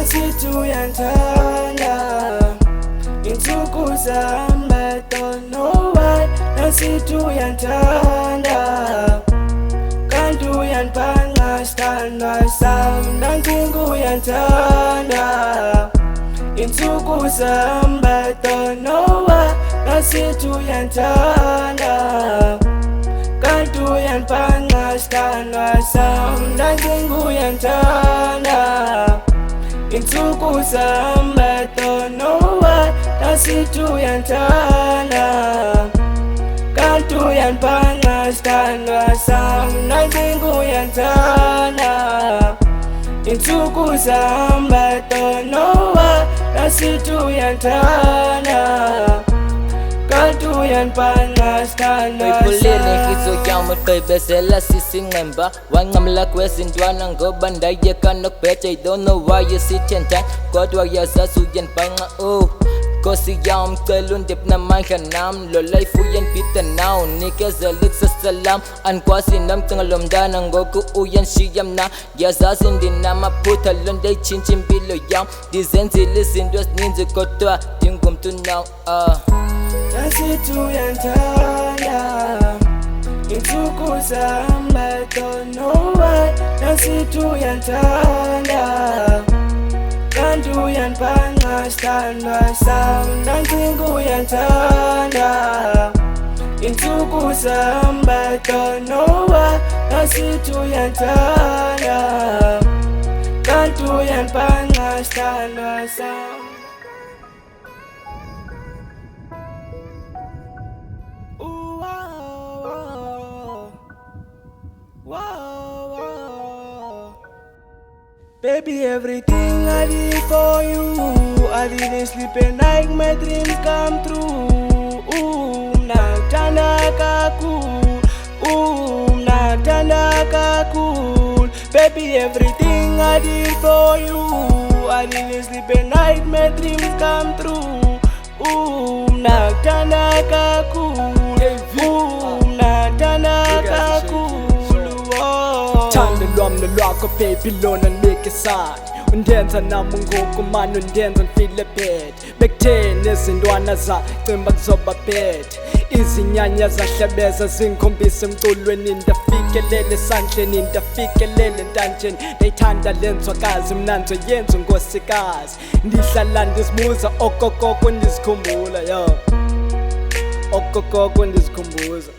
nasithi uyandithanda insuku zihamba, don't know why. Nasithi uyandithanda kanti uyandibhanga sithandwa sami. Nanginga uyandithanda insuku zihamba, don't know why. Nasithi uyandithanda kanti uyandibhanga sithandwa sami. Nanginga uyandithanda insuku zihamba, don't know why. Nasithi uyandithanda kanti uyandibhanga sithandwa sami. Nanginga uyandithanda insuku zihamba, don't know why. Nasithi uyandithanda kanti uyandibhanga sithandwa Uyipulile inhliziyo yami ugqibezela sisinqemba wanqamla kwezintwana ngoba ndayeka nokubheja. I don't know why you sit and die kodwa yazazi uyandibhanga Nkosi yami cela undiphe namandla nami lo life uyandibhida now nikezela ikusesalam andikwazi namcinga lo mntana ngoku uyanshiya mna ngiyazazi ndinamaphutha lo nto ayitshintsha impilo yam ndizenzile izinto ezininzi kodwa ndingumntu now Nasithi uyandithanda insuku zihamba, don't know why. Nasithi uyandithanda kanti uyandibhanga sithandwa sami. Nanginga uyandithanda insuku zihamba, don't know why. Nasithi uyandithanda kanti uyandibhanga sithandwa sami. Wow. Baby, everything I did for you, I didn't sleep at night, my dreams come true. Nakuthanda kakhulu, nakuthanda kakhulu. Baby, everything I did for you, I didn't sleep at night, my dreams come true. Nakuthanda kakhulu, nakuthanda kakhulu. Thando lwami lwakho baby lona nikisana undenza nami ngoku mani undenza ngifile bad bekutheni izintwana zacimba kuzoba bad izinyanya zahlebeza zingikhombisa emculweni ndafikelele esandleni ndafikelele entanjeni ndayithanda lenzwakazi mna ndizoyenza unkosikazi ndihlala ndizibuza okokoko ndizikhumbula yo okokoko ndizikhumbuza